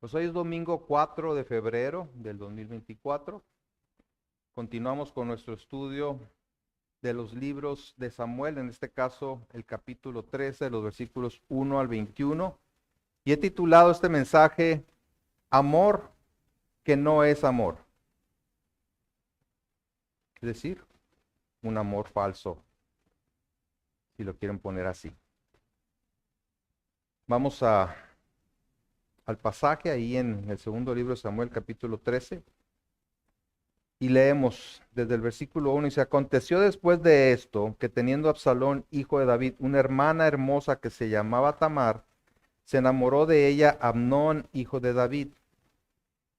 Pues hoy es domingo 4 de febrero del 2024. Continuamos con nuestro estudio de los libros de Samuel, en este caso el capítulo 13, los versículos 1 al 21. Y he titulado este mensaje, Amor que no es amor. Es decir, un amor falso, si lo quieren poner así. Vamos al pasaje ahí en el segundo libro de Samuel, capítulo 13. Y leemos desde el versículo 1, y se aconteció después de esto, que teniendo Absalón, hijo de David, una hermana hermosa que se llamaba Tamar, se enamoró de ella Amnón, hijo de David.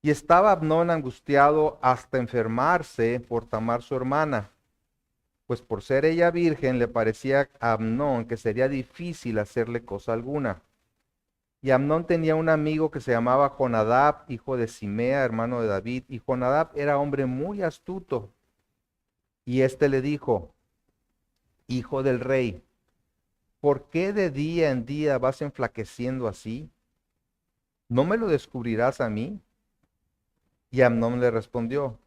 Y estaba Amnón angustiado hasta enfermarse por Tamar su hermana, pues por ser ella virgen le parecía a Amnón que sería difícil hacerle cosa alguna. Y Amnón tenía un amigo que se llamaba Jonadab, hijo de Simea, hermano de David, y Jonadab era hombre muy astuto. Y éste le dijo, hijo del rey, ¿por qué de día en día vas enflaqueciendo así? ¿No me lo descubrirás a mí? Y Amnón le respondió,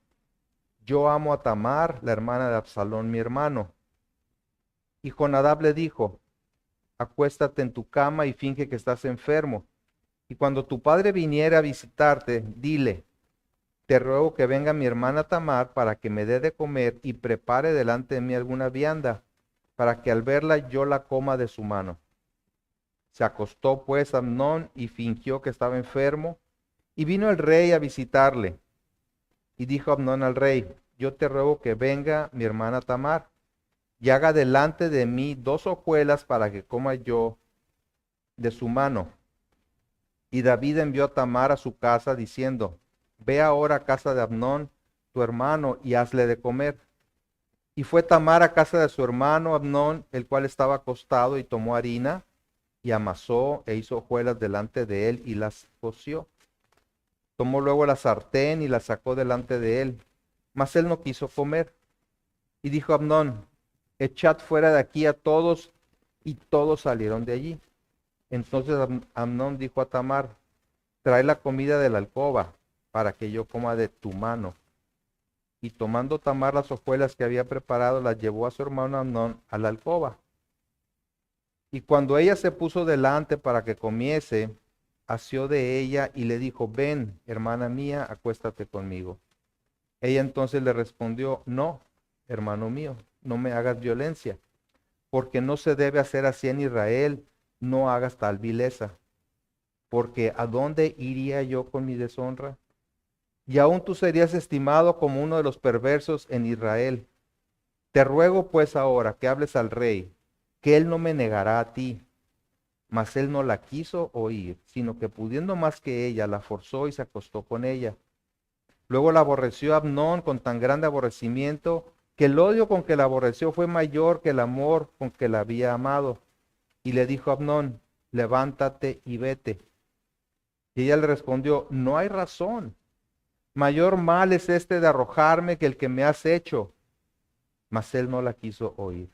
yo amo a Tamar, la hermana de Absalón, mi hermano. Y Jonadab le dijo, acuéstate en tu cama y finge que estás enfermo. Y cuando tu padre viniera a visitarte, dile, te ruego que venga mi hermana Tamar para que me dé de comer y prepare delante de mí alguna vianda, para que al verla yo la coma de su mano. Se acostó pues Amnón y fingió que estaba enfermo, y vino el rey a visitarle. Y dijo Amnón al rey, yo te ruego que venga mi hermana Tamar, y haga delante de mí 2 hojuelas para que coma yo de su mano. Y David envió a Tamar a su casa, diciendo, ve ahora a casa de Amnón, tu hermano, y hazle de comer. Y fue Tamar a casa de su hermano Amnón, el cual estaba acostado, y tomó harina, y amasó e hizo hojuelas delante de él, y las coció. Tomó luego la sartén y la sacó delante de él, mas él no quiso comer. Y dijo Amnón, echad fuera de aquí a todos, y todos salieron de allí. Entonces Amnón dijo a Tamar, trae la comida de la alcoba, para que yo coma de tu mano. Y tomando Tamar las hojuelas que había preparado, las llevó a su hermano Amnón a la alcoba. Y cuando ella se puso delante para que comiese, asió de ella y le dijo, ven, hermana mía, acuéstate conmigo. Ella entonces le respondió, no, hermano mío, no me hagas violencia, porque no se debe hacer así en Israel, no hagas tal vileza, porque ¿a dónde iría yo con mi deshonra? Y aún tú serías estimado como uno de los perversos en Israel. Te ruego pues ahora que hables al rey, que él no me negará a ti. Mas él no la quiso oír, sino que pudiendo más que ella, la forzó y se acostó con ella. Luego la aborreció Amnón con tan grande aborrecimiento, que el odio con que la aborreció fue mayor que el amor con que la había amado. Y le dijo a Amnón, levántate y vete. Y ella le respondió, no hay razón. Mayor mal es este de arrojarme que el que me has hecho. Mas él no la quiso oír,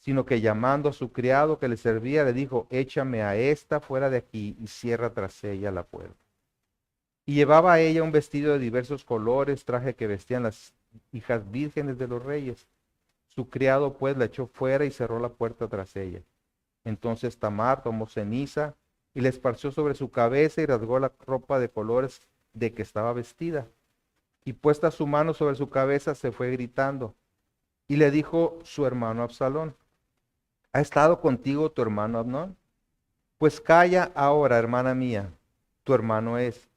sino que llamando a su criado que le servía, le dijo, échame a esta fuera de aquí y cierra tras ella la puerta. Y llevaba a ella un vestido de diversos colores, traje que vestían las hijas vírgenes de los reyes. Su criado pues la echó fuera y cerró la puerta tras ella. Entonces Tamar tomó ceniza y la esparció sobre su cabeza y rasgó la ropa de colores de que estaba vestida. Y puesta su mano sobre su cabeza se fue gritando. Y le dijo su hermano Absalón, ¿ha estado contigo tu hermano Amnón? Pues calla ahora, hermana mía, tu hermano es.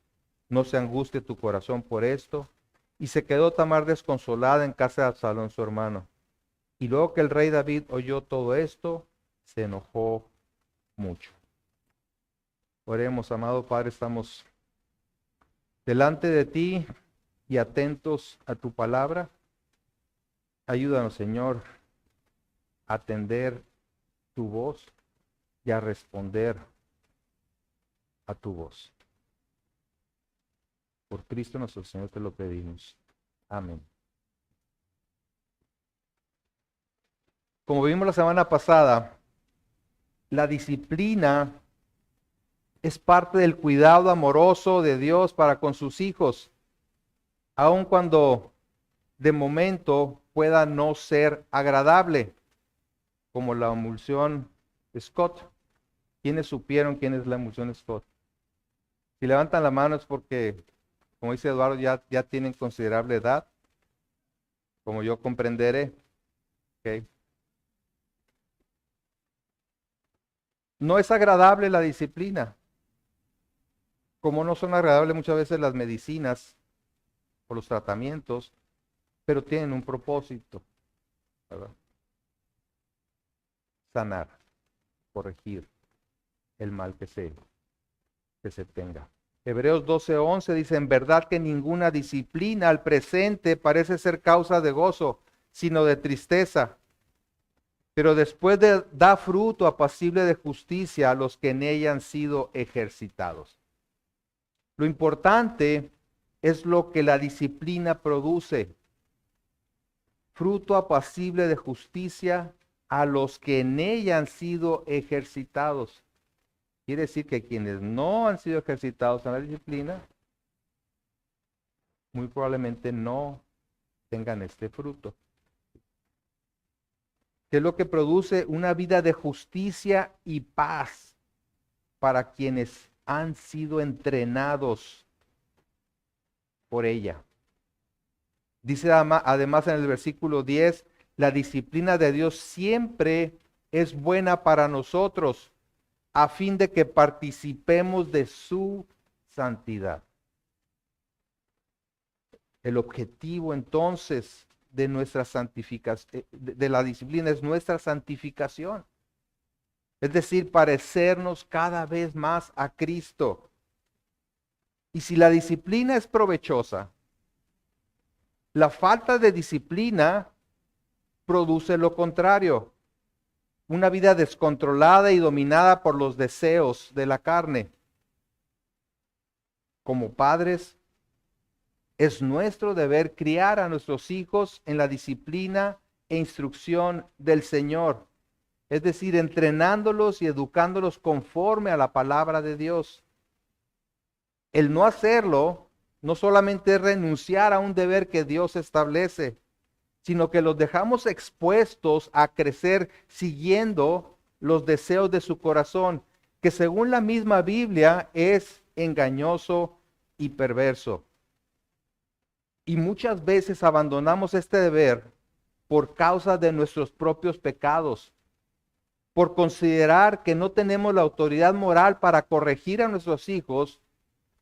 No se angustie tu corazón por esto. Y se quedó Tamar desconsolada en casa de Absalón su hermano. Y luego que el rey David oyó todo esto, se enojó mucho. Oremos, amado Padre, estamos delante de ti y atentos a tu palabra. Ayúdanos, Señor, a atender tu voz y a responder a tu voz. Por Cristo nuestro Señor te lo pedimos. Amén. Como vimos la semana pasada, la disciplina Es parte del cuidado amoroso de Dios para con sus hijos, aun cuando de momento pueda no ser agradable, como la emulsión Scott. ¿Quiénes supieron quién es la emulsión Scott? Si levantan la mano es porque, como dice Eduardo, ya tienen considerable edad, como yo comprenderé. ¿Okay? No es agradable la disciplina, como no son agradables muchas veces las medicinas o los tratamientos, pero tienen un propósito, ¿verdad? Sanar, corregir el mal que se tenga. Hebreos 12:11 dice, en verdad que ninguna disciplina al presente parece ser causa de gozo, sino de tristeza. Pero después da fruto apacible de justicia a los que en ella han sido ejercitados. Lo importante es lo que la disciplina produce. Fruto apacible de justicia a los que en ella han sido ejercitados. Quiere decir que quienes no han sido ejercitados en la disciplina, muy probablemente no tengan este fruto. Que es lo que produce una vida de justicia y paz para quienes han sido entrenados por ella. Dice además en el versículo 10, la disciplina de Dios siempre es buena para nosotros, a fin de que participemos de su santidad. El objetivo entonces de nuestra santificación, de la disciplina, es nuestra santificación. Es decir, parecernos cada vez más a Cristo. Y si la disciplina es provechosa, la falta de disciplina produce lo contrario. Una vida descontrolada y dominada por los deseos de la carne. Como padres, es nuestro deber criar a nuestros hijos en la disciplina e instrucción del Señor. Es decir, entrenándolos y educándolos conforme a la palabra de Dios. El no hacerlo no solamente es renunciar a un deber que Dios establece, sino que los dejamos expuestos a crecer siguiendo los deseos de su corazón, que según la misma Biblia es engañoso y perverso. Y muchas veces abandonamos este deber por causa de nuestros propios pecados, por considerar que no tenemos la autoridad moral para corregir a nuestros hijos,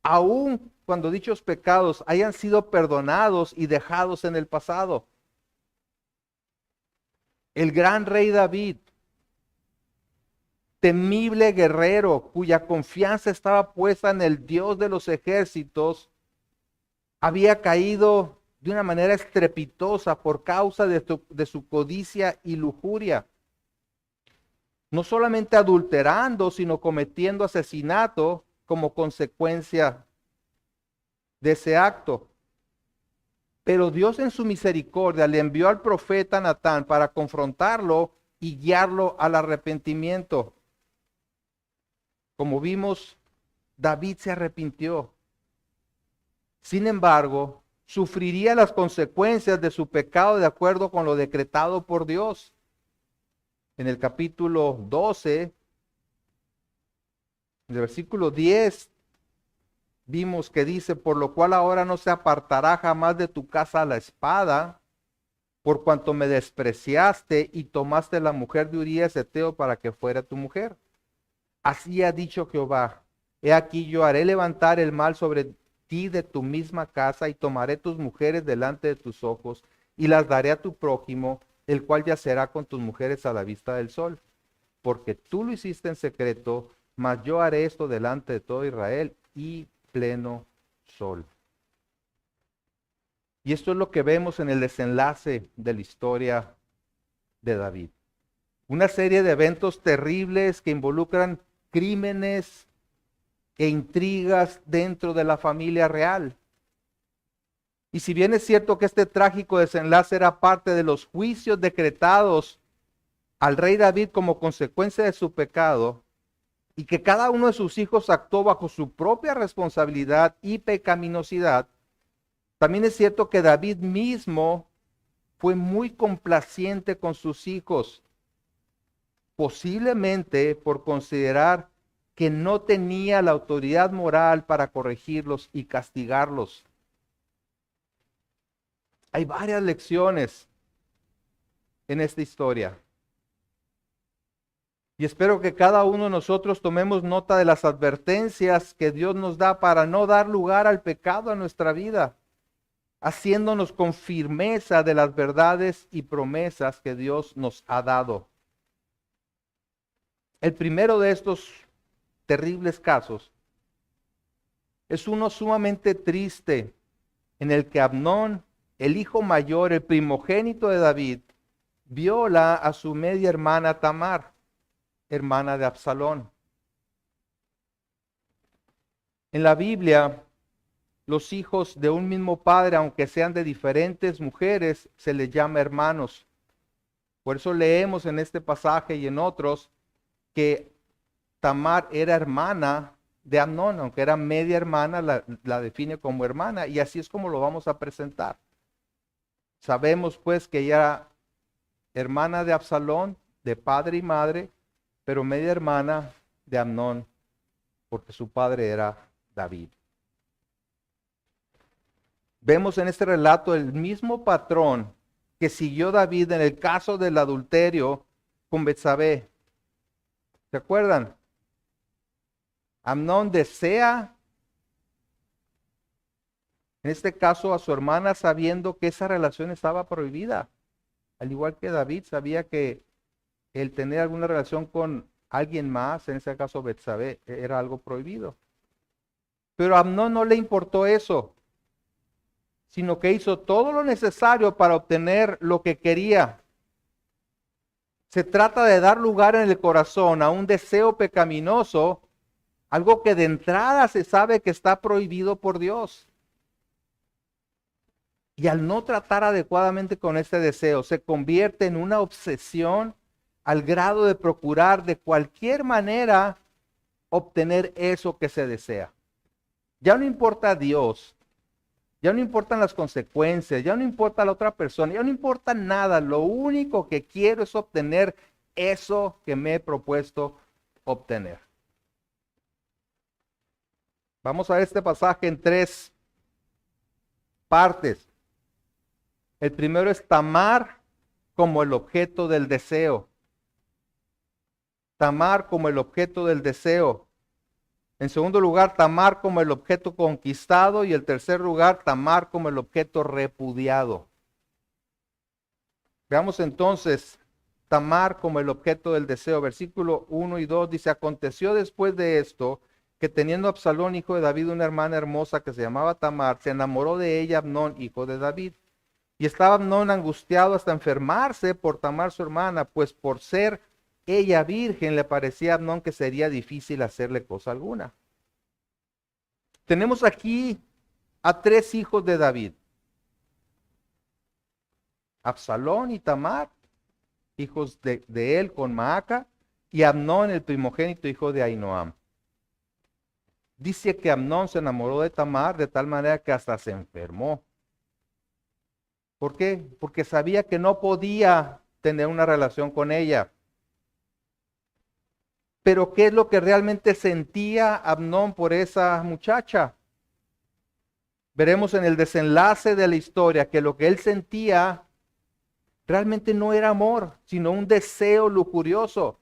aun cuando dichos pecados hayan sido perdonados y dejados en el pasado. El gran rey David, temible guerrero, cuya confianza estaba puesta en el Dios de los ejércitos, había caído de una manera estrepitosa por causa de su codicia y lujuria. No solamente adulterando, sino cometiendo asesinato como consecuencia de ese acto. Pero Dios en su misericordia le envió al profeta Natán para confrontarlo y guiarlo al arrepentimiento. Como vimos, David se arrepintió. Sin embargo, sufriría las consecuencias de su pecado de acuerdo con lo decretado por Dios. En el capítulo 12, en el versículo 10, vimos que dice, por lo cual ahora no se apartará jamás de tu casa la espada, por cuanto me despreciaste y tomaste la mujer de Urías Eteo para que fuera tu mujer. Así ha dicho Jehová, he aquí yo haré levantar el mal sobre ti de tu misma casa y tomaré tus mujeres delante de tus ojos y las daré a tu prójimo, el cual yacerá con tus mujeres a la vista del sol. Porque tú lo hiciste en secreto, mas yo haré esto delante de todo Israel y pleno sol. Y esto es lo que vemos en el desenlace de la historia de David. Una serie de eventos terribles que involucran crímenes e intrigas dentro de la familia real. Y si bien es cierto que este trágico desenlace era parte de los juicios decretados al rey David como consecuencia de su pecado, y que cada uno de sus hijos actuó bajo su propia responsabilidad y pecaminosidad, también es cierto que David mismo fue muy complaciente con sus hijos, posiblemente por considerar que no tenía la autoridad moral para corregirlos y castigarlos. Hay varias lecciones en esta historia. Y espero que cada uno de nosotros tomemos nota de las advertencias que Dios nos da para no dar lugar al pecado en nuestra vida, haciéndonos con firmeza de las verdades y promesas que Dios nos ha dado. El primero de estos terribles casos es uno sumamente triste, en el que Amnón, el hijo mayor, el primogénito de David, viola a su media hermana Tamar, hermana de Absalón. En la Biblia, los hijos de un mismo padre, aunque sean de diferentes mujeres, se les llama hermanos. Por eso leemos en este pasaje y en otros que Tamar era hermana de Amnón, aunque era media hermana, la define como hermana, y así es como lo vamos a presentar. Sabemos pues que ella era hermana de Absalón, de padre y madre, pero media hermana de Amnón, porque su padre era David. Vemos en este relato el mismo patrón que siguió David en el caso del adulterio con Betsabé. ¿Se acuerdan? Amnón desea, en este caso, a su hermana, sabiendo que esa relación estaba prohibida. Al igual que David sabía que el tener alguna relación con alguien más, en este caso Betsabé, era algo prohibido. Pero a Amnón no le importó eso, sino que hizo todo lo necesario para obtener lo que quería. Se trata de dar lugar en el corazón a un deseo pecaminoso, algo que de entrada se sabe que está prohibido por Dios. Y al no tratar adecuadamente con este deseo, se convierte en una obsesión al grado de procurar de cualquier manera obtener eso que se desea. Ya no importa a Dios, ya no importan las consecuencias, ya no importa la otra persona, ya no importa nada. Lo único que quiero es obtener eso que me he propuesto obtener. Vamos a ver este pasaje en 3 partes. El primero es Tamar como el objeto del deseo. Tamar como el objeto del deseo. En segundo lugar, Tamar como el objeto conquistado. Y en tercer lugar, Tamar como el objeto repudiado. Veamos entonces Tamar como el objeto del deseo. Versículo 1 y 2 dice: aconteció después de esto que teniendo Absalón, hijo de David, una hermana hermosa que se llamaba Tamar, se enamoró de ella Amnón, hijo de David. Y estaba Amnón angustiado hasta enfermarse por Tamar su hermana, pues por ser ella virgen le parecía a Amnón que sería difícil hacerle cosa alguna. Tenemos aquí a 3 hijos de David: Absalón y Tamar, hijos de él con Maaca, y Amnón, el primogénito, hijo de Ahinoam. Dice que Amnón se enamoró de Tamar de tal manera que hasta se enfermó. ¿Por qué? Porque sabía que no podía tener una relación con ella. Pero ¿qué es lo que realmente sentía Amnón por esa muchacha? Veremos en el desenlace de la historia que lo que él sentía realmente no era amor, sino un deseo lujurioso.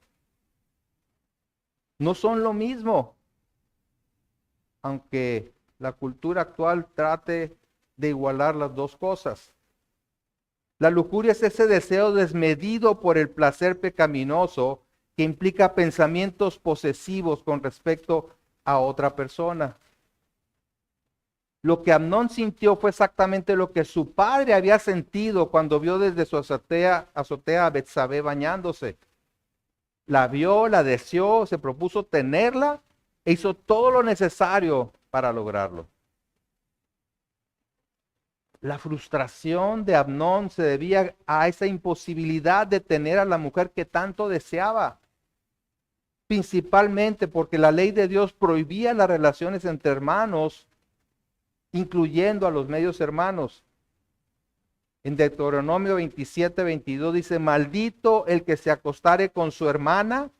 No son lo mismo, aunque la cultura actual trate de igualar las dos cosas. La lujuria es ese deseo desmedido por el placer pecaminoso que implica pensamientos posesivos con respecto a otra persona. Lo que Amnón sintió fue exactamente lo que su padre había sentido cuando vio desde su azotea a Betsabé bañándose. La vio, la deseó, se propuso tenerla e hizo todo lo necesario para lograrlo. La frustración de Amnón se debía a esa imposibilidad de tener a la mujer que tanto deseaba. principalmente porque la ley de Dios prohibía las relaciones entre hermanos, incluyendo a los medios hermanos. En Deuteronomio 27:22 dice, maldito el que se acostare con su hermana,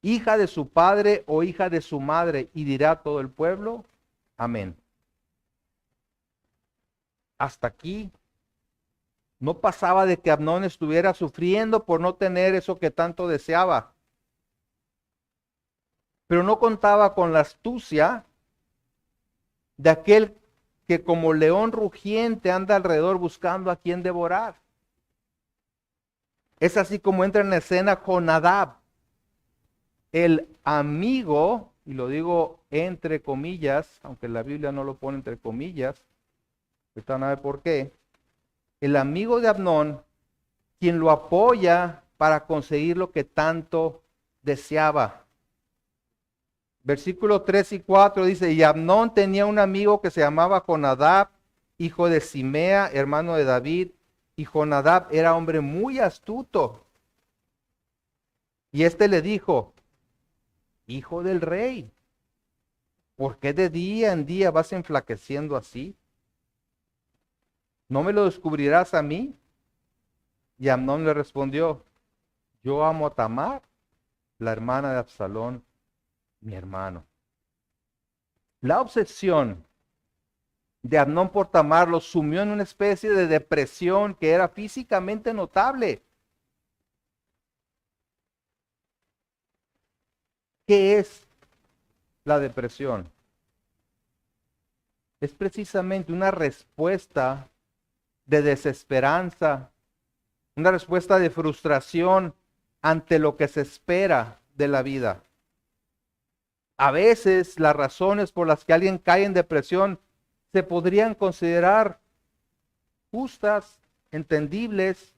hija de su padre o hija de su madre, y dirá todo el pueblo, amén. Hasta aquí no pasaba de que Amnón estuviera sufriendo por no tener eso que tanto deseaba. Pero no contaba con la astucia de aquel que como león rugiente anda alrededor buscando a quien devorar. Es así como entra en escena Jonadab, el amigo, y lo digo entre comillas, aunque la Biblia no lo pone entre comillas, ahorita van a ver por qué, el amigo de Amnón, quien lo apoya para conseguir lo que tanto deseaba. Versículos 3 y 4 dice, y Amnón tenía un amigo que se llamaba Jonadab, hijo de Simea, hermano de David, y Jonadab era hombre muy astuto. Y este le dijo, hijo del rey, ¿por qué de día en día vas enflaqueciendo así? ¿No me lo descubrirás a mí? Y Amnón le respondió, yo amo a Tamar, la hermana de Absalón, mi hermano. La obsesión de Amnón por Tamar lo sumió en una especie de depresión que era físicamente notable. ¿Qué es la depresión? Es precisamente una respuesta de desesperanza, una respuesta de frustración ante lo que se espera de la vida. A veces las razones por las que alguien cae en depresión se podrían considerar justas, entendibles,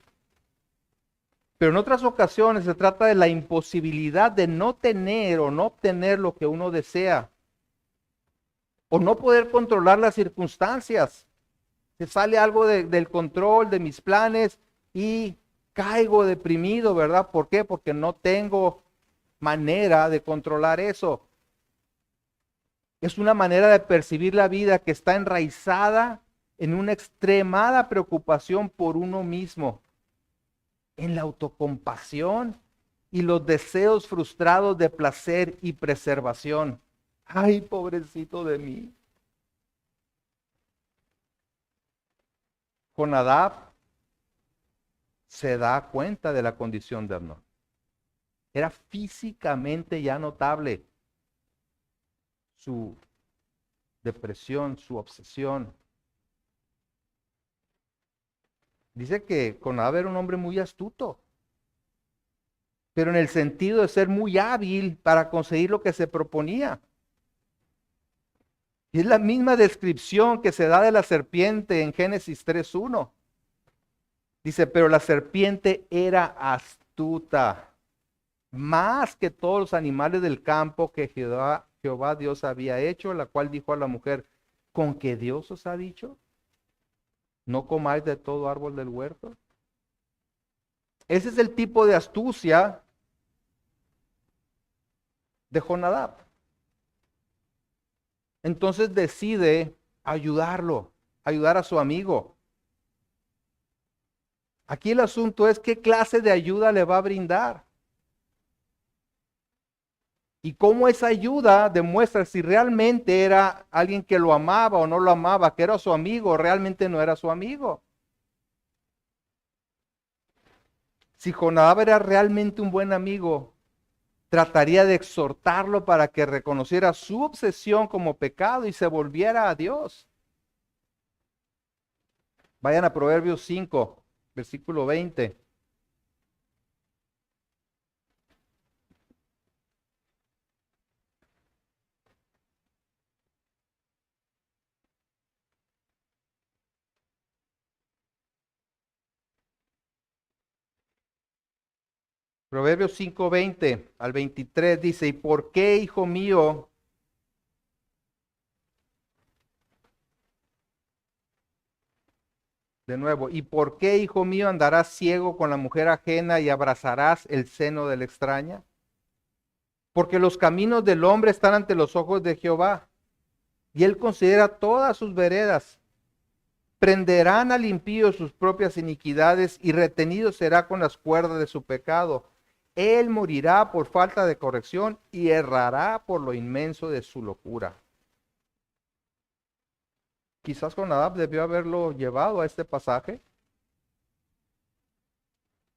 pero en otras ocasiones se trata de la imposibilidad de no tener o no obtener lo que uno desea, o no poder controlar las circunstancias. Se sale algo del control de mis planes y caigo deprimido, ¿verdad? ¿Por qué? Porque no tengo manera de controlar eso. Es una manera de percibir la vida que está enraizada en una extremada preocupación por uno mismo, en la autocompasión y los deseos frustrados de placer y preservación. Ay, pobrecito de mí. Jonadab se da cuenta de la condición de Amnón. Era físicamente ya notable su depresión, su obsesión. Dice que Jonadab era un hombre muy astuto, pero en el sentido de ser muy hábil para conseguir lo que se proponía. Y es la misma descripción que se da de la serpiente en Génesis 3:1. Dice, pero la serpiente era astuta, más que todos los animales del campo que Jehová Dios había hecho, la cual dijo a la mujer, ¿con qué Dios os ha dicho? ¿No comáis de todo árbol del huerto? Ese es el tipo de astucia de Jonadab. Entonces decide ayudarlo, ayudar a su amigo. Aquí el asunto es qué clase de ayuda le va a brindar. Y cómo esa ayuda demuestra si realmente era alguien que lo amaba o no lo amaba, que era su amigo o realmente no era su amigo. Si Jonadab era realmente un buen amigo, trataría de exhortarlo para que reconociera su obsesión como pecado y se volviera a Dios. Vayan a Proverbios 5, versículo 20. Proverbios 5, 20 al 23 dice, ¿y por qué, hijo mío? De nuevo, ¿y por qué, hijo mío, andarás ciego con la mujer ajena y abrazarás el seno de la extraña? porque los caminos del hombre están ante los ojos de Jehová, y él considera todas sus veredas. Prenderán al impío sus propias iniquidades, y retenido será con las cuerdas de su pecado. Él morirá por falta de corrección, y errará por lo inmenso de su locura. Quizás Jonadab debió haberlo llevado a este pasaje.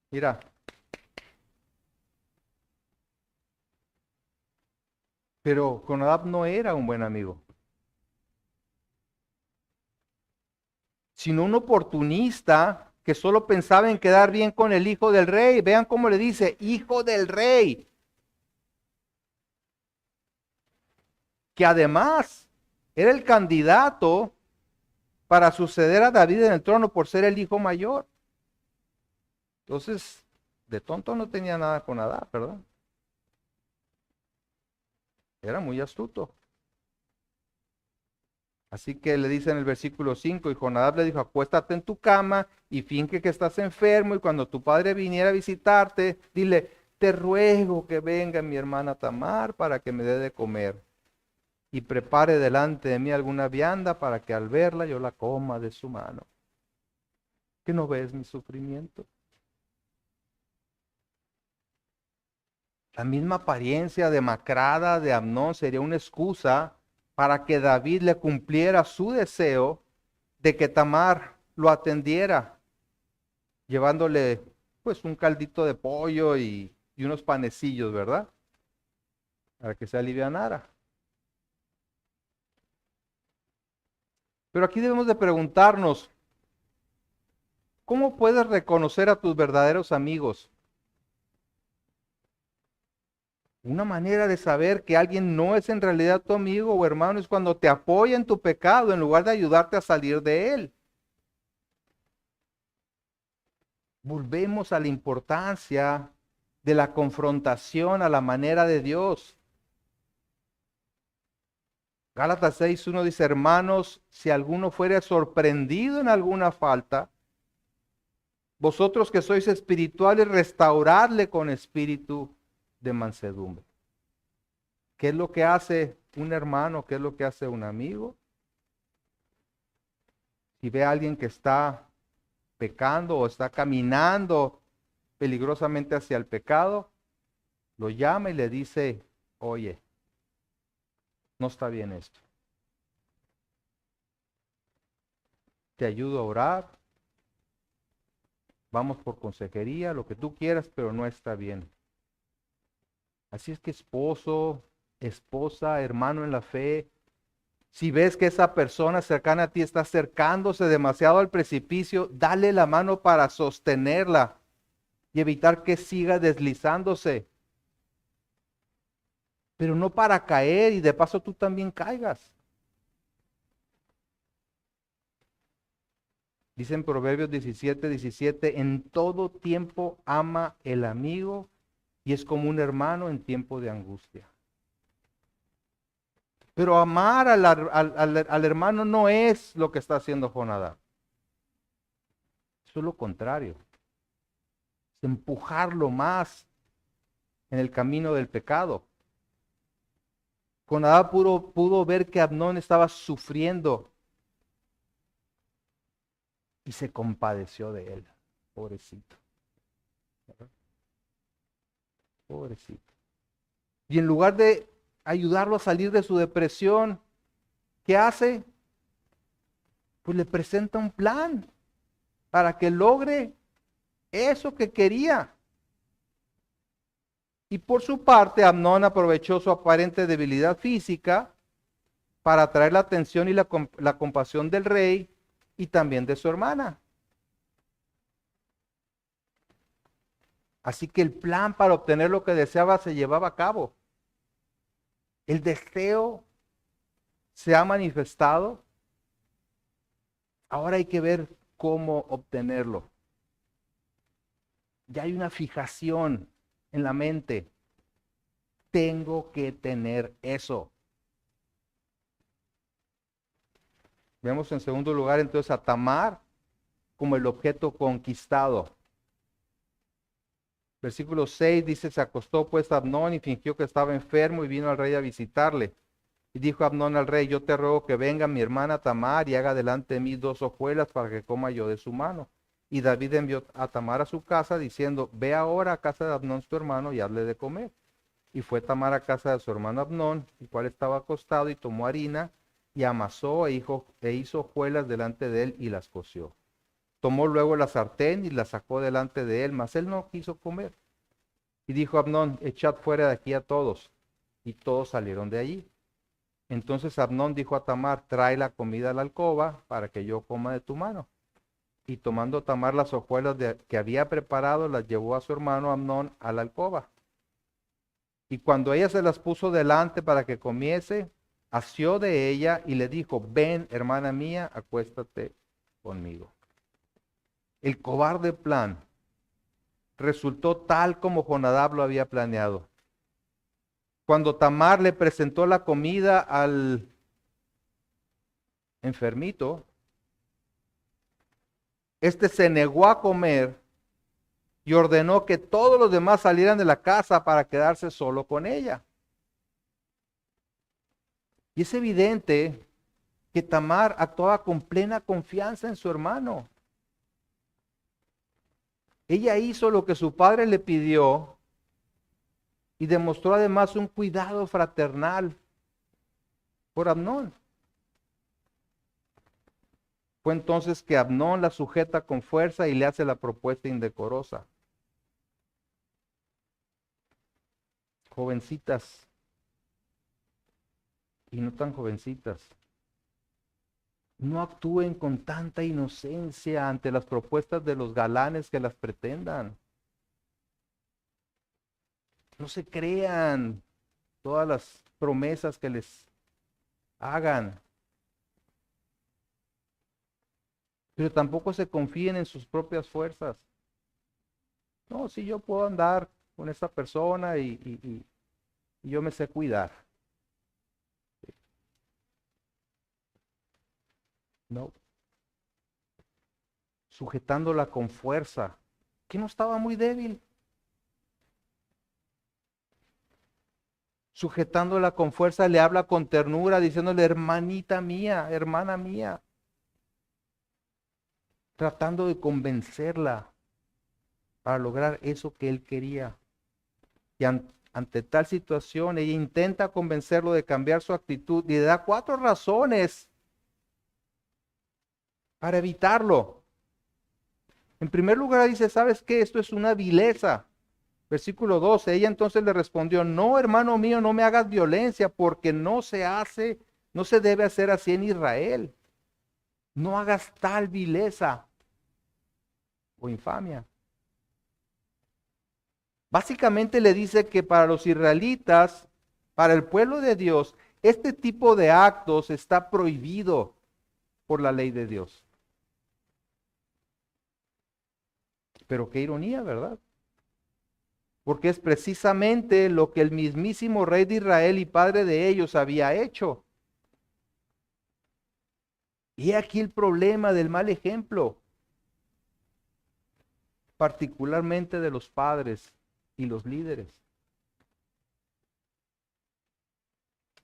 Mira, pero Jonadab no era un buen amigo, sino un oportunista que solo pensaba en quedar bien con el hijo del rey. Vean cómo le dice, hijo del rey, que además era el candidato para suceder a David en el trono por ser el hijo mayor. Entonces, de tonto no tenía nada con Adán, ¿verdad? Era muy astuto. Así que le dice en el versículo 5, y Jonadab le dijo, acuéstate en tu cama y finge que estás enfermo, y cuando tu padre viniera a visitarte, dile, te ruego que venga mi hermana Tamar para que me dé de comer, y prepare delante de mí alguna vianda para que al verla yo la coma de su mano. ¿Qué no ves mi sufrimiento? La misma apariencia demacrada de Amnón sería una excusa para que David le cumpliera su deseo de que Tamar lo atendiera, llevándole pues un caldito de pollo y unos panecillos, ¿verdad? Para que se alivianara. Pero aquí debemos de preguntarnos, ¿cómo puedes reconocer a tus verdaderos amigos? Una manera de saber que alguien no es en realidad tu amigo o hermano es cuando te apoya en tu pecado en lugar de ayudarte a salir de él. Volvemos a la importancia de la confrontación a la manera de Dios. Gálatas 6:1 dice, hermanos, si alguno fuere sorprendido en alguna falta, vosotros que sois espirituales, restauradle con espíritu de mansedumbre. ¿Qué es lo que hace un hermano? ¿Qué es lo que hace un amigo? Si ve a alguien que está pecando o está caminando peligrosamente hacia el pecado, lo llama y le dice, oye, no está bien esto. Te ayudo a orar, vamos por consejería, lo que tú quieras, pero no está bien. Así es que esposo, esposa, hermano en la fe, si ves que esa persona cercana a ti está acercándose demasiado al precipicio, dale la mano para sostenerla y evitar que siga deslizándose. Pero no para caer y de paso tú también caigas. Dice en Proverbios 17:17, en todo tiempo ama el amigo y es como un hermano en tiempo de angustia. Pero amar al hermano no es lo que está haciendo Jonadab. Eso es lo contrario. Es empujarlo más en el camino del pecado. Jonadab pudo ver que Amnón estaba sufriendo y se compadeció de él. Pobrecito. Pobrecito. Y en lugar de ayudarlo a salir de su depresión, ¿qué hace? Pues le presenta un plan para que logre eso que quería. Y por su parte, Amnón aprovechó su aparente debilidad física para atraer la atención y la compasión del rey y también de su hermana. Así que el plan para obtener lo que deseaba se llevaba a cabo. El deseo se ha manifestado. Ahora hay que ver cómo obtenerlo. Ya hay una fijación en la mente. Tengo que tener eso. Vemos en segundo lugar entonces a Tamar como el objeto conquistado. Versículo 6 dice, se acostó pues Amnón y fingió que estaba enfermo y vino al rey a visitarle. Y dijo Amnón al rey, yo te ruego que venga mi hermana Tamar y haga delante de mí 2 hojuelas para que coma yo de su mano. Y David envió a Tamar a su casa diciendo, ve ahora a casa de Amnón tu hermano y hazle de comer. Y fue Tamar a casa de su hermano Amnón, el cual estaba acostado, y tomó harina y amasó e hizo hojuelas delante de él y las coció. Tomó luego la sartén y la sacó delante de él, mas él no quiso comer. Y dijo Amnón, echad fuera de aquí a todos. Y todos salieron de allí. Entonces Amnón dijo a Tamar, trae la comida a la alcoba para que yo coma de tu mano. Y tomando Tamar las hojuelas que había preparado, las llevó a su hermano Amnón a la alcoba. Y cuando ella se las puso delante para que comiese, asió de ella y le dijo, ven, hermana mía, acuéstate conmigo. El cobarde plan resultó tal como Jonadab lo había planeado. Cuando Tamar le presentó la comida al enfermito, este se negó a comer y ordenó que todos los demás salieran de la casa para quedarse solo con ella. Y es evidente que Tamar actuaba con plena confianza en su hermano. Ella hizo lo que su padre le pidió y demostró además un cuidado fraternal por Amnón. Fue entonces que Amnón la sujeta con fuerza y le hace la propuesta indecorosa. Jovencitas y no tan jovencitas, no actúen con tanta inocencia ante las propuestas de los galanes que las pretendan. No se crean todas las promesas que les hagan. Pero tampoco se confíen en sus propias fuerzas. No, si yo puedo andar con esta persona y yo me sé cuidar. No. Sujetándola con fuerza, que no estaba muy débil. Sujetándola con fuerza, le habla con ternura, diciéndole, hermanita mía, hermana mía. Tratando de convencerla para lograr eso que él quería. Y ante tal situación, ella intenta convencerlo de cambiar su actitud y le da 4 razones para evitarlo. En primer lugar, dice, ¿sabes qué? Esto es una vileza. Versículo 12, ella entonces le respondió, no, hermano mío, no me hagas violencia, porque no se debe hacer así en Israel. No hagas tal vileza o infamia. Básicamente le dice que para los israelitas, para el pueblo de Dios, este tipo de actos está prohibido por la ley de Dios. Pero qué ironía, ¿verdad? Porque es precisamente lo que el mismísimo rey de Israel y padre de ellos había hecho. Y aquí el problema del mal ejemplo, particularmente de los padres y los líderes.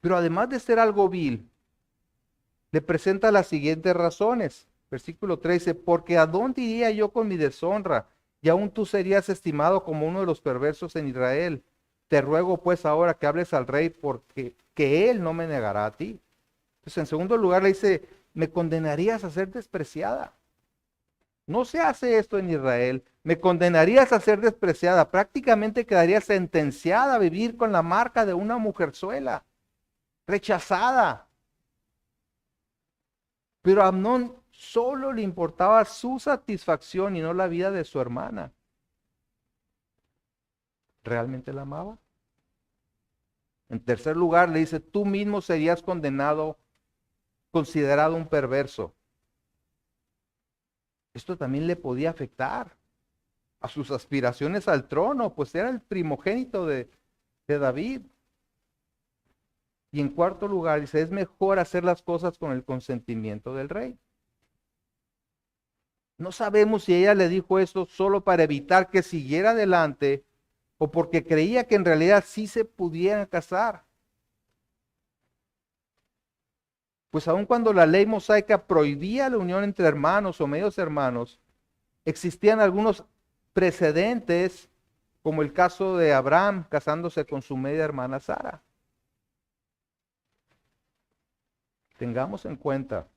Pero además de ser algo vil, le presenta las siguientes razones. Versículo 13, porque ¿a dónde iría yo con mi deshonra? Y aún tú serías estimado como uno de los perversos en Israel. Te ruego pues ahora que hables al rey porque que él no me negará a ti. Entonces, en segundo lugar le dice, me condenarías a ser despreciada. No se hace esto en Israel. Me condenarías a ser despreciada. Prácticamente quedaría sentenciada a vivir con la marca de una mujerzuela, rechazada. Pero a Amnón solo le importaba su satisfacción y no la vida de su hermana. ¿Realmente la amaba? En tercer lugar, le dice, tú mismo serías condenado, considerado un perverso. Esto también le podía afectar a sus aspiraciones al trono, pues era el primogénito de David. Y en cuarto lugar, dice, es mejor hacer las cosas con el consentimiento del rey. No sabemos si ella le dijo esto solo para evitar que siguiera adelante o porque creía que en realidad sí se pudieran casar. Pues aun cuando la ley mosaica prohibía la unión entre hermanos o medios hermanos, existían algunos precedentes, como el caso de Abraham casándose con su media hermana Sara. Tengamos en cuenta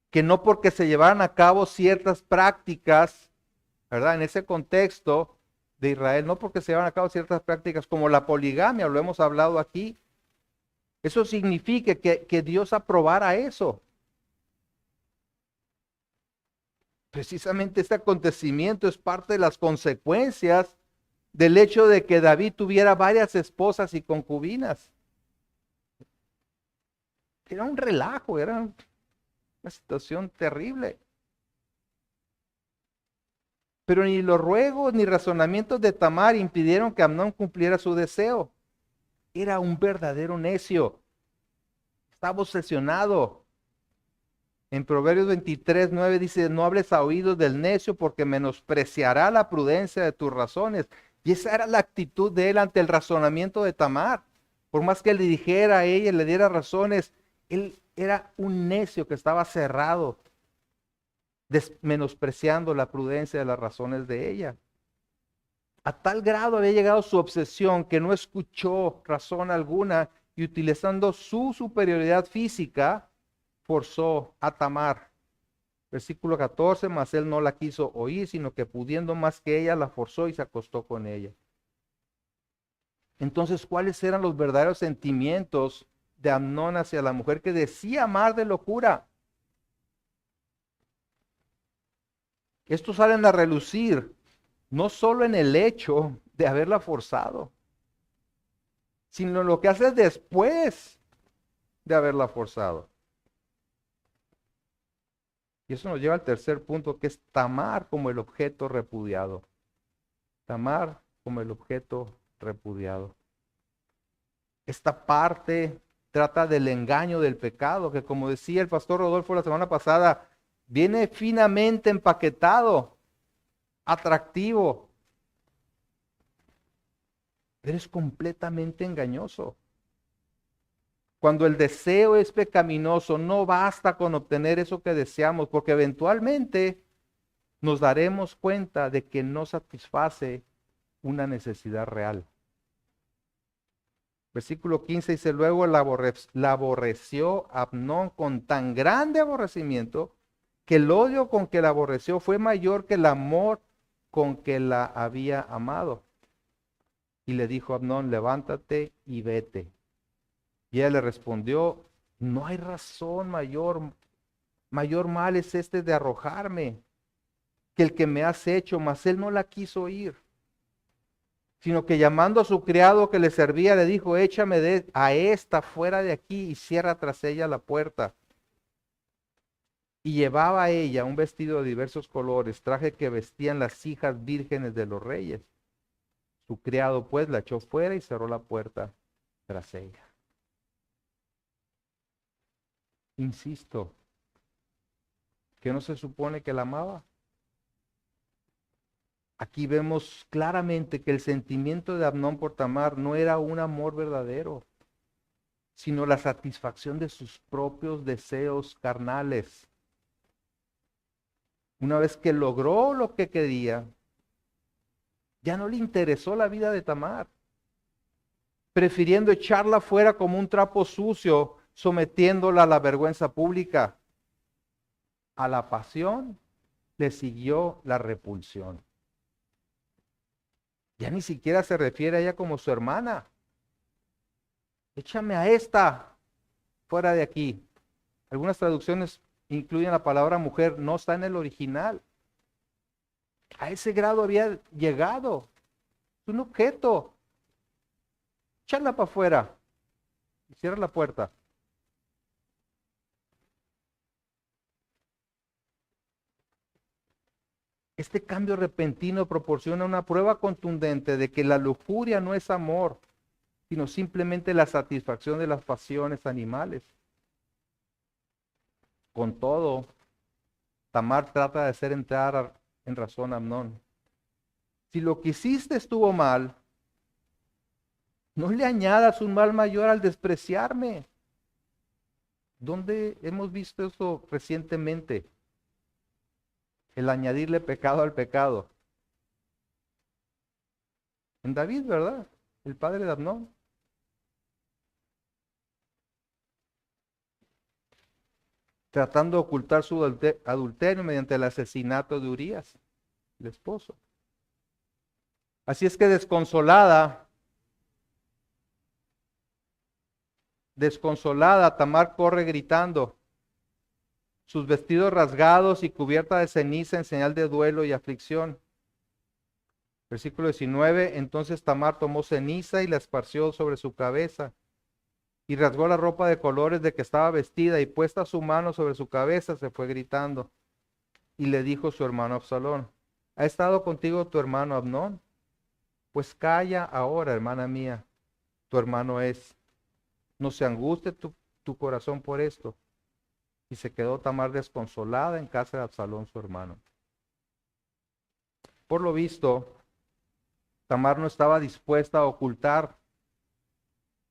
que no porque se llevaran a cabo ciertas prácticas, ¿verdad? En ese contexto de Israel, no porque se llevaran a cabo ciertas prácticas como la poligamia, lo hemos hablado aquí, eso significa que Dios aprobara eso. Precisamente este acontecimiento es parte de las consecuencias del hecho de que David tuviera varias esposas y concubinas. Era un relajo, era una situación terrible. Pero ni los ruegos ni razonamientos de Tamar impidieron que Amnón cumpliera su deseo. Era un verdadero necio. Estaba obsesionado. En Proverbios 23:9 dice, no hables a oídos del necio porque menospreciará la prudencia de tus razones. Y esa era la actitud de él ante el razonamiento de Tamar. Por más que le dijera a ella, le diera razones, él era un necio que estaba cerrado, menospreciando la prudencia de las razones de ella. A tal grado había llegado su obsesión que no escuchó razón alguna y utilizando su superioridad física, forzó a Tamar. Versículo 14, mas él no la quiso oír, sino que pudiendo más que ella, la forzó y se acostó con ella. Entonces, ¿cuáles eran los verdaderos sentimientos de Amnón hacia la mujer que decía amar de locura? Estos salen a relucir no solo en el hecho de haberla forzado, sino en lo que hace después de haberla forzado. Y eso nos lleva al tercer punto, que es Tamar como el objeto repudiado. Tamar como el objeto repudiado. Esta parte trata del engaño del pecado, que como decía el pastor Rodolfo la semana pasada, viene finamente empaquetado, atractivo, pero es completamente engañoso. Cuando el deseo es pecaminoso, no basta con obtener eso que deseamos, porque eventualmente nos daremos cuenta de que no satisface una necesidad real. Versículo 15 dice, luego la aborreció Amnón con tan grande aborrecimiento que el odio con que la aborreció fue mayor que el amor con que la había amado. Y le dijo a Amnón, levántate y vete. Y ella le respondió, no hay razón mayor mal es este de arrojarme que el que me has hecho, mas él no la quiso oír, sino que llamando a su criado que le servía, le dijo, échame a esta fuera de aquí y cierra tras ella la puerta. Y llevaba a ella un vestido de diversos colores, traje que vestían las hijas vírgenes de los reyes. Su criado pues la echó fuera y cerró la puerta tras ella. Insisto, ¿que no se supone que la amaba? Aquí vemos claramente que el sentimiento de Amnón por Tamar no era un amor verdadero, sino la satisfacción de sus propios deseos carnales. Una vez que logró lo que quería, ya no le interesó la vida de Tamar, prefiriendo echarla fuera como un trapo sucio, sometiéndola a la vergüenza pública. A la pasión le siguió la repulsión. Ya ni siquiera se refiere a ella como su hermana. Échame a esta fuera de aquí. Algunas traducciones incluyen la palabra mujer, no está en el original. A ese grado había llegado. Es un objeto. Échala para afuera y cierra la puerta. Este cambio repentino proporciona una prueba contundente de que la lujuria no es amor, sino simplemente la satisfacción de las pasiones animales. Con todo, Tamar trata de hacer entrar en razón a Amnón. Si lo que hiciste estuvo mal, no le añadas un mal mayor al despreciarme. ¿Dónde hemos visto eso recientemente? El añadirle pecado al pecado. En David, ¿verdad? El padre de Amnón. Tratando de ocultar su adulterio mediante el asesinato de Urías, el esposo. Así es que desconsolada, Tamar corre gritando, sus vestidos rasgados y cubierta de ceniza en señal de duelo y aflicción. Versículo 19, entonces Tamar tomó ceniza y la esparció sobre su cabeza y rasgó la ropa de colores de que estaba vestida y puesta su mano sobre su cabeza se fue gritando. Y le dijo su hermano Absalón, ¿ha estado contigo tu hermano Amnón? Pues calla ahora, hermana mía, tu hermano es. No se angustie tu corazón por esto. Y se quedó Tamar desconsolada en casa de Absalón su hermano. Por lo visto, Tamar no estaba dispuesta a ocultar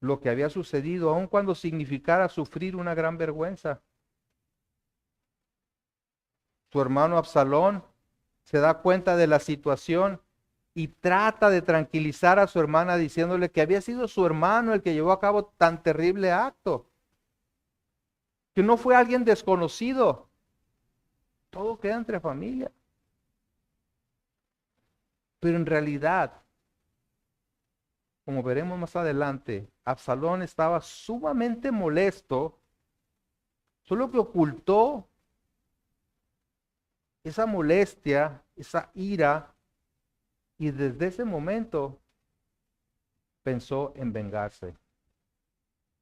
lo que había sucedido, aun cuando significara sufrir una gran vergüenza. Su hermano Absalón se da cuenta de la situación y trata de tranquilizar a su hermana diciéndole que había sido su hermano el que llevó a cabo tan terrible acto, que no fue alguien desconocido. Todo queda entre familia. Pero en realidad, como veremos más adelante, Absalón estaba sumamente molesto, solo que ocultó esa molestia, esa ira, y desde ese momento pensó en vengarse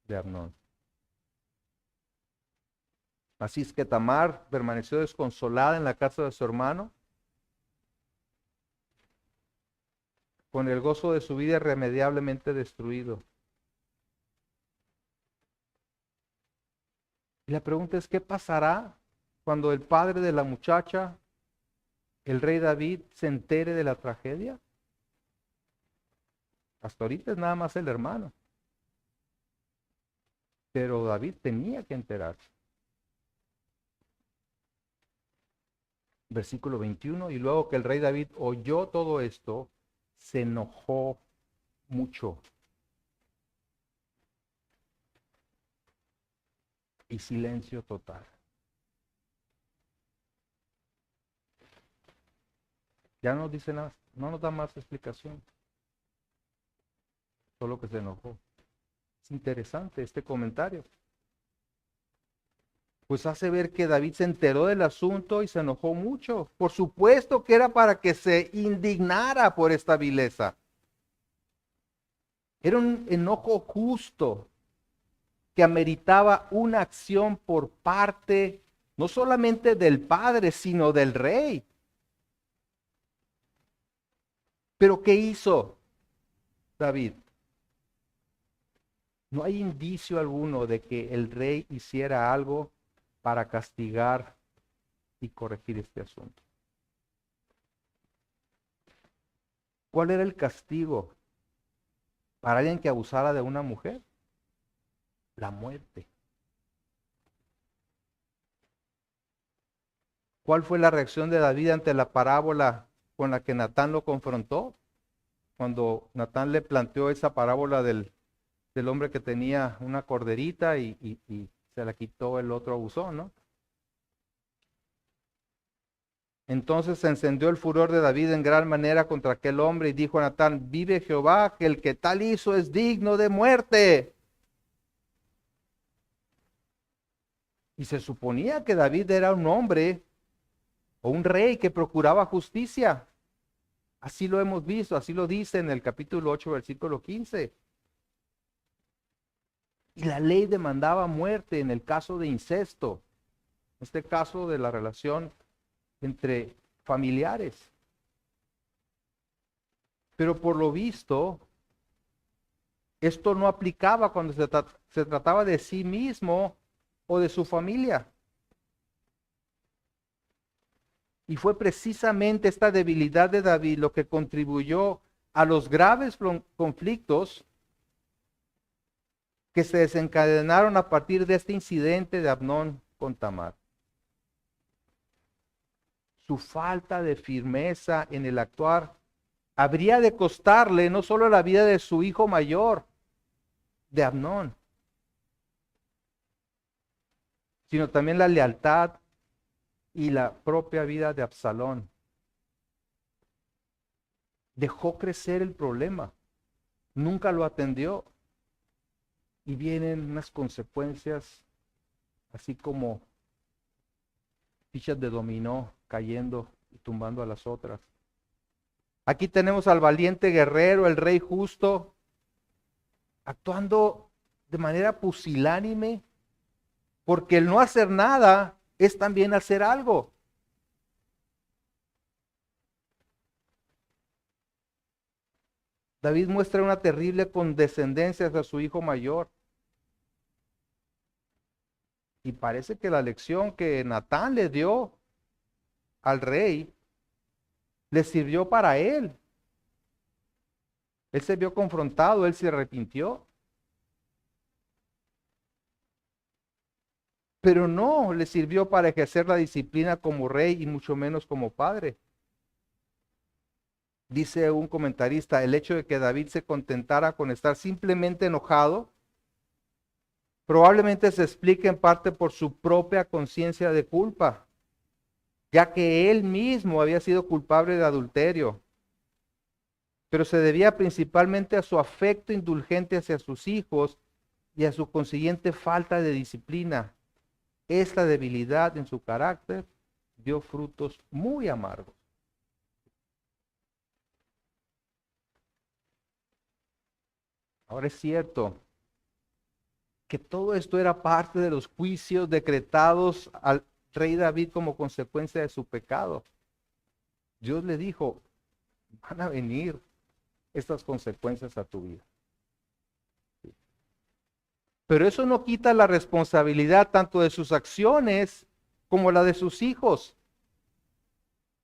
de Amnón. Así es que Tamar permaneció desconsolada en la casa de su hermano, con el gozo de su vida irremediablemente destruido. Y la pregunta es, ¿qué pasará cuando el padre de la muchacha, el rey David, se entere de la tragedia? Hasta ahorita es nada más el hermano. Pero David tenía que enterarse. Versículo 21, y luego que el rey David oyó todo esto, se enojó mucho. Y silencio total. Ya no dice nada, no nos da más explicación. Solo que se enojó. Es interesante este comentario. Pues hace ver que David se enteró del asunto y se enojó mucho. Por supuesto que era para que se indignara por esta vileza. Era un enojo justo que ameritaba una acción por parte no solamente del padre, sino del rey. Pero ¿qué hizo David? No hay indicio alguno de que el rey hiciera algo para castigar y corregir este asunto. ¿Cuál era el castigo para alguien que abusara de una mujer? La muerte. ¿Cuál fue la reacción de David ante la parábola con la que Natán lo confrontó? Cuando Natán le planteó esa parábola del hombre que tenía una corderita y se la quitó el otro abusón, ¿no? Entonces se encendió el furor de David en gran manera contra aquel hombre y dijo a Natán, vive Jehová, que el que tal hizo es digno de muerte. Y se suponía que David era un hombre o un rey que procuraba justicia. Así lo hemos visto, así lo dice en el capítulo 8, versículo 15. Y la ley demandaba muerte en el caso de incesto, en este caso de la relación entre familiares. Pero por lo visto, esto no aplicaba cuando se trataba de sí mismo o de su familia. Y fue precisamente esta debilidad de David lo que contribuyó a los graves conflictos que se desencadenaron a partir de este incidente de Amnón con Tamar. Su falta de firmeza en el actuar habría de costarle no solo la vida de su hijo mayor, de Amnón, sino también la lealtad y la propia vida de Absalón. Dejó crecer el problema, nunca lo atendió, y vienen unas consecuencias así como fichas de dominó cayendo y tumbando a las otras. Aquí tenemos al valiente guerrero, el rey justo, actuando de manera pusilánime, porque el no hacer nada es también hacer algo. David muestra una terrible condescendencia hacia su hijo mayor. Y parece que la lección que Natán le dio al rey le sirvió para él. Él se vio confrontado, él se arrepintió. Pero no le sirvió para ejercer la disciplina como rey y mucho menos como padre. Dice un comentarista, el hecho de que David se contentara con estar simplemente enojado, probablemente se explica en parte por su propia conciencia de culpa, ya que él mismo había sido culpable de adulterio, pero se debía principalmente a su afecto indulgente hacia sus hijos y a su consiguiente falta de disciplina. Esta debilidad en su carácter dio frutos muy amargos. Ahora es cierto que todo esto era parte de los juicios decretados al rey David como consecuencia de su pecado. Dios le dijo, van a venir estas consecuencias a tu vida. Pero eso no quita la responsabilidad tanto de sus acciones como la de sus hijos.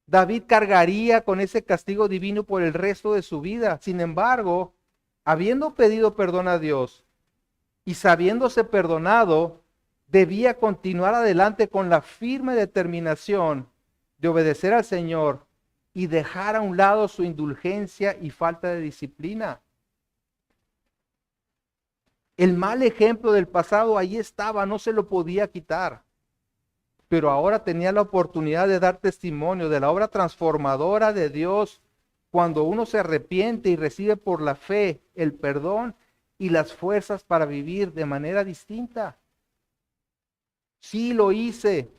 David cargaría con ese castigo divino por el resto de su vida. Sin embargo, habiendo pedido perdón a Dios y sabiéndose perdonado, debía continuar adelante con la firme determinación de obedecer al Señor y dejar a un lado su indulgencia y falta de disciplina. El mal ejemplo del pasado ahí estaba, no se lo podía quitar. Pero ahora tenía la oportunidad de dar testimonio de la obra transformadora de Dios cuando uno se arrepiente y recibe por la fe el perdón y las fuerzas para vivir de manera distinta. Sí lo hice,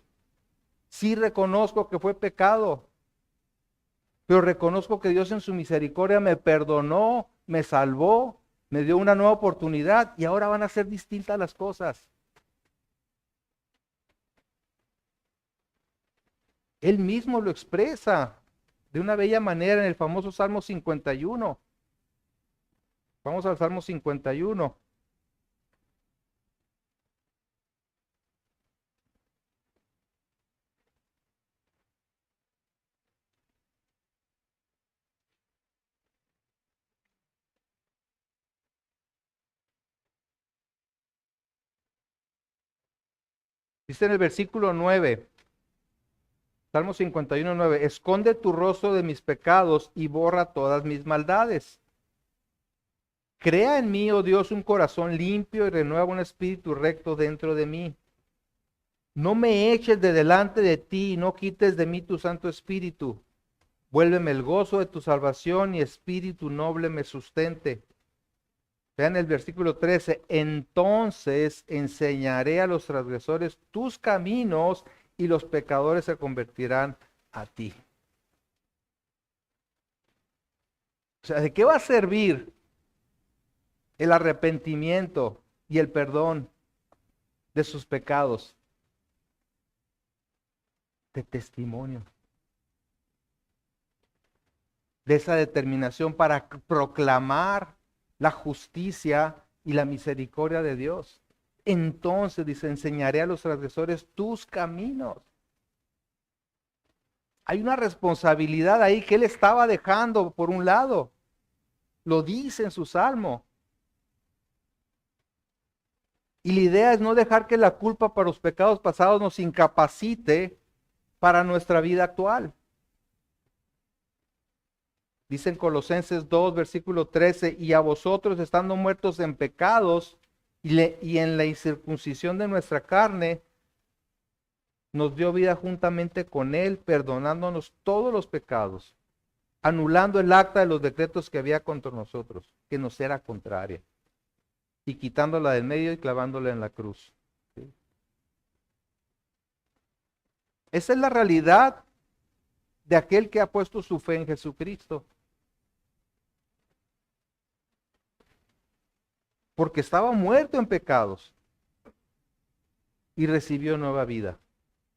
sí reconozco que fue pecado, pero reconozco que Dios en su misericordia me perdonó, me salvó, me dio una nueva oportunidad y ahora van a ser distintas las cosas. Él mismo lo expresa de una bella manera en el famoso Salmo 51. Vamos al Salmo 51. Dice en el versículo 9, Salmo 51, 9, esconde tu rostro de mis pecados y borra todas mis maldades. Crea en mí, oh Dios, un corazón limpio y renueva un espíritu recto dentro de mí. No me eches de delante de ti y no quites de mí tu santo espíritu. Vuélveme el gozo de tu salvación y espíritu noble me sustente. Vean el versículo 13. Entonces enseñaré a los transgresores tus caminos y los pecadores se convertirán a ti. O sea, ¿de qué va a servir el arrepentimiento y el perdón de sus pecados? De testimonio. De esa determinación para proclamar la justicia y la misericordia de Dios. Entonces, dice, enseñaré a los transgresores tus caminos. Hay una responsabilidad ahí que él estaba dejando por un lado. Lo dice en su salmo. Y la idea es no dejar que la culpa por los pecados pasados nos incapacite para nuestra vida actual. Dice en Colosenses 2, versículo 13, y a vosotros estando muertos en pecados y en la incircuncisión de nuestra carne, nos dio vida juntamente con él, perdonándonos todos los pecados, anulando el acta de los decretos que había contra nosotros, que nos era contraria, y quitándola del medio y clavándola en la cruz. ¿Sí? Esa es la realidad de aquel que ha puesto su fe en Jesucristo. Porque estaba muerto en pecados y recibió nueva vida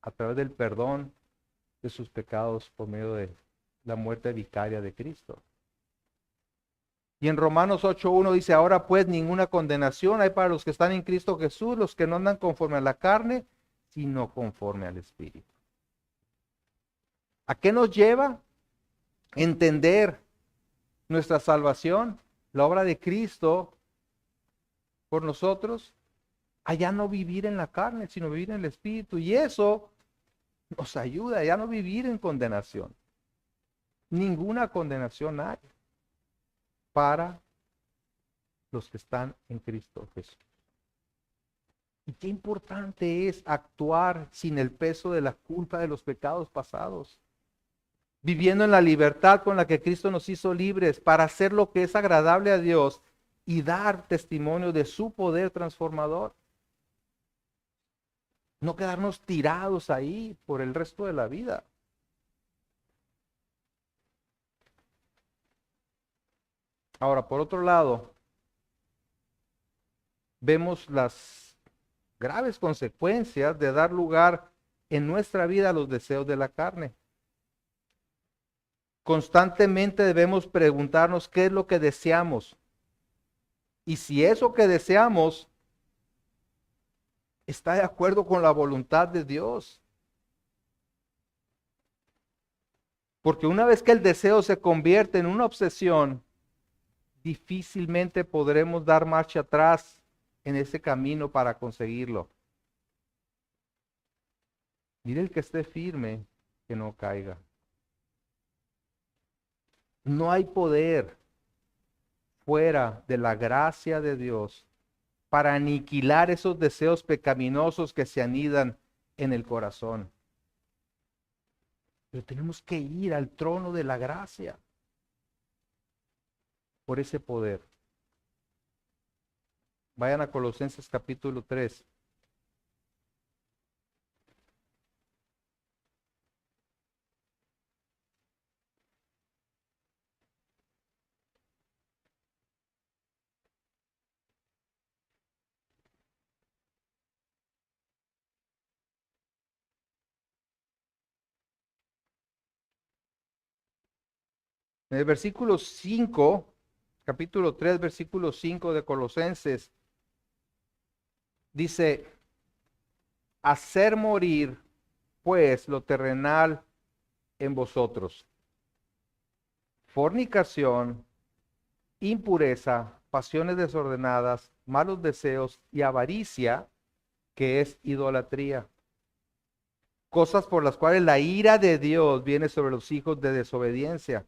a través del perdón de sus pecados por medio de la muerte vicaria de Cristo. Y en Romanos 8:1 dice, ahora pues ninguna condenación hay para los que están en Cristo Jesús, los que no andan conforme a la carne, sino conforme al Espíritu. ¿A qué nos lleva? Entender nuestra salvación, la obra de Cristo por nosotros, a ya no vivir en la carne, sino vivir en el Espíritu. Y eso nos ayuda a ya no vivir en condenación. Ninguna condenación hay para los que están en Cristo Jesús. Y qué importante es actuar sin el peso de la culpa de los pecados pasados, viviendo en la libertad con la que Cristo nos hizo libres para hacer lo que es agradable a Dios y dar testimonio de su poder transformador. No quedarnos tirados ahí por el resto de la vida. Ahora, por otro lado, vemos las graves consecuencias de dar lugar en nuestra vida a los deseos de la carne. Constantemente debemos preguntarnos qué es lo que deseamos. Y si eso que deseamos está de acuerdo con la voluntad de Dios. Porque una vez que el deseo se convierte en una obsesión, difícilmente podremos dar marcha atrás en ese camino para conseguirlo. Mire el que esté firme, que no caiga. No hay poder fuera de la gracia de Dios para aniquilar esos deseos pecaminosos que se anidan en el corazón. Pero tenemos que ir al trono de la gracia por ese poder. Vayan a Colosenses capítulo 3. En el versículo 5, capítulo 3, versículo 5 de Colosenses, dice, hacer morir pues lo terrenal en vosotros. Fornicación, impureza, pasiones desordenadas, malos deseos y avaricia, que es idolatría. Cosas por las cuales la ira de Dios viene sobre los hijos de desobediencia,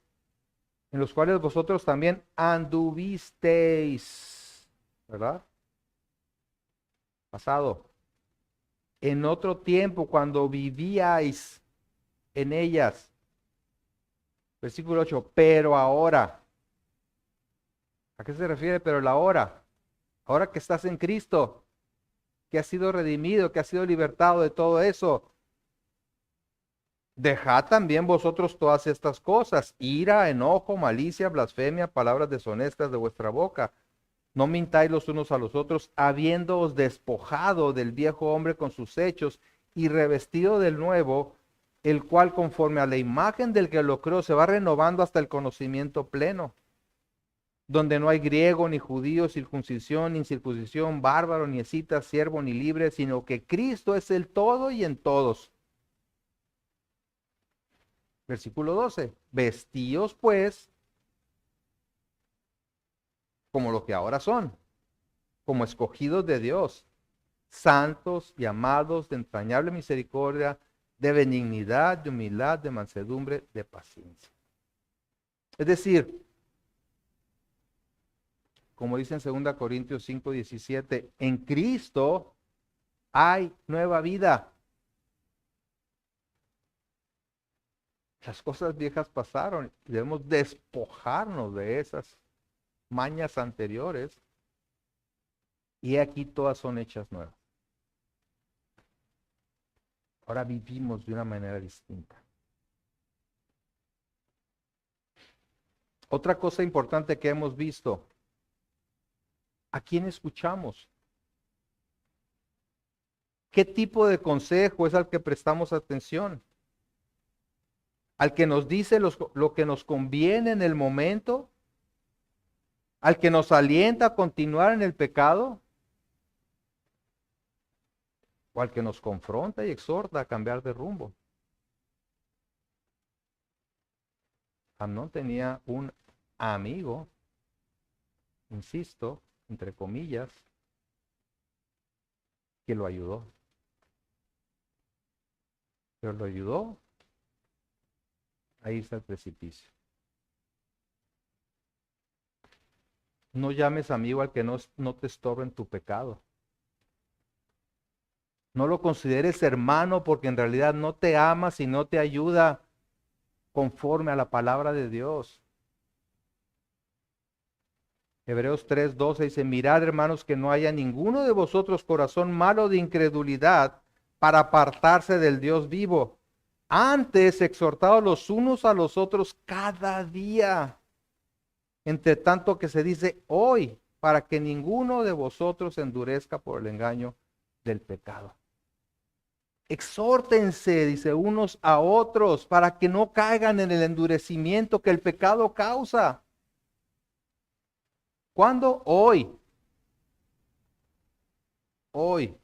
en los cuales vosotros también anduvisteis, ¿verdad? Pasado. En otro tiempo, cuando vivíais en ellas. Versículo 8, pero ahora. ¿A qué se refiere? Pero la hora. Ahora que estás en Cristo, que has sido redimido, que has sido libertado de todo eso. Dejad también vosotros todas estas cosas, ira, enojo, malicia, blasfemia, palabras deshonestas de vuestra boca. No mintáis los unos a los otros, habiéndoos despojado del viejo hombre con sus hechos y revestido del nuevo, el cual conforme a la imagen del que lo creó se va renovando hasta el conocimiento pleno, donde no hay griego ni judío, circuncisión ni incircuncisión, bárbaro ni escita, siervo ni libre, sino que Cristo es el todo y en todos. Versículo 12. Vestíos pues como lo que ahora son, como escogidos de Dios, santos y amados, de entrañable misericordia, de benignidad, de humildad, de mansedumbre, de paciencia. Es decir, como dice en 2 Corintios 5:17, en Cristo hay nueva vida. Las cosas viejas pasaron y debemos despojarnos de esas mañas anteriores y aquí todas son hechas nuevas. Ahora vivimos de una manera distinta. Otra cosa importante que hemos visto, ¿a quién escuchamos? ¿Qué tipo de consejo es al que prestamos atención? ¿Al que nos dice lo que nos conviene en el momento? ¿Al que nos alienta a continuar en el pecado? ¿O al que nos confronta y exhorta a cambiar de rumbo? Amnón tenía un amigo, insisto, entre comillas, que lo ayudó. Pero lo ayudó a irse al precipicio. No llames amigo al que no te estorbe en tu pecado. No lo consideres hermano porque en realidad no te ama y no te ayuda conforme a la palabra de Dios. Hebreos 3:12 dice, mirad hermanos que no haya ninguno de vosotros corazón malo de incredulidad para apartarse del Dios vivo. Antes exhortados los unos a los otros cada día, entre tanto que se dice hoy, para que ninguno de vosotros se endurezca por el engaño del pecado. Exhórtense, dice, unos a otros, para que no caigan en el endurecimiento que el pecado causa. ¿Cuándo? Hoy. Hoy.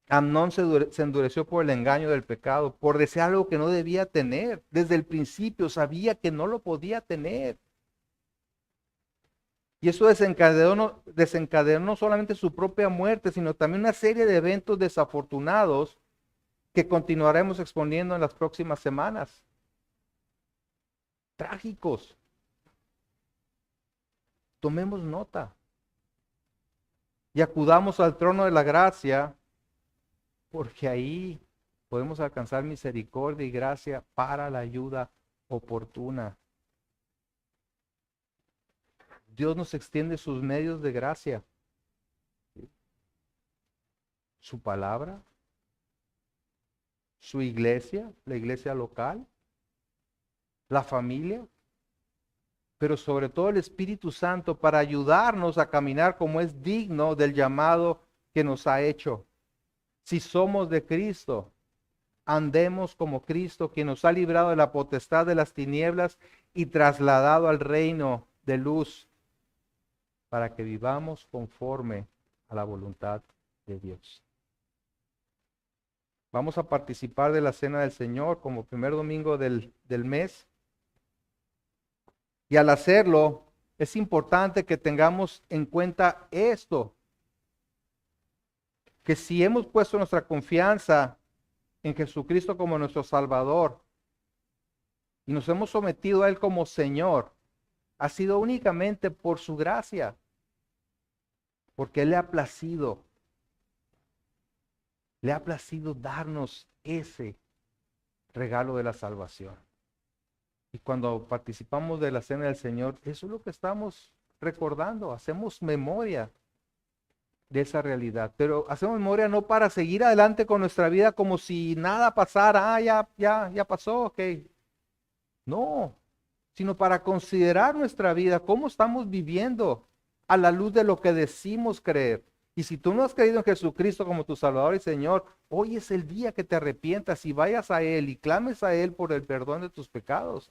Amnón se endureció por el engaño del pecado, por desear algo que no debía tener. Desde el principio sabía que no lo podía tener. Y eso desencadenó no solamente su propia muerte, sino también una serie de eventos desafortunados que continuaremos exponiendo en las próximas semanas. Trágicos. Tomemos nota. Y acudamos al trono de la gracia, porque ahí podemos alcanzar misericordia y gracia para la ayuda oportuna. Dios nos extiende sus medios de gracia. Su palabra, su iglesia, la iglesia local, la familia, pero sobre todo el Espíritu Santo para ayudarnos a caminar como es digno del llamado que nos ha hecho. Si somos de Cristo, andemos como Cristo, quien nos ha librado de la potestad de las tinieblas y trasladado al reino de luz, para que vivamos conforme a la voluntad de Dios. Vamos a participar de la Cena del Señor como primer domingo del mes. Y al hacerlo, es importante que tengamos en cuenta esto, que si hemos puesto nuestra confianza en Jesucristo como nuestro Salvador y nos hemos sometido a Él como Señor, ha sido únicamente por su gracia, porque Él le ha placido darnos ese regalo de la salvación. Y cuando participamos de la Cena del Señor, eso es lo que estamos recordando, hacemos memoria de esa realidad, pero hacemos memoria no para seguir adelante con nuestra vida como si nada pasara, ya pasó, ok. No, sino para considerar nuestra vida, cómo estamos viviendo a la luz de lo que decimos creer. Y si tú no has creído en Jesucristo como tu Salvador y Señor, hoy es el día que te arrepientas y vayas a Él y clames a Él por el perdón de tus pecados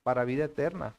para vida eterna.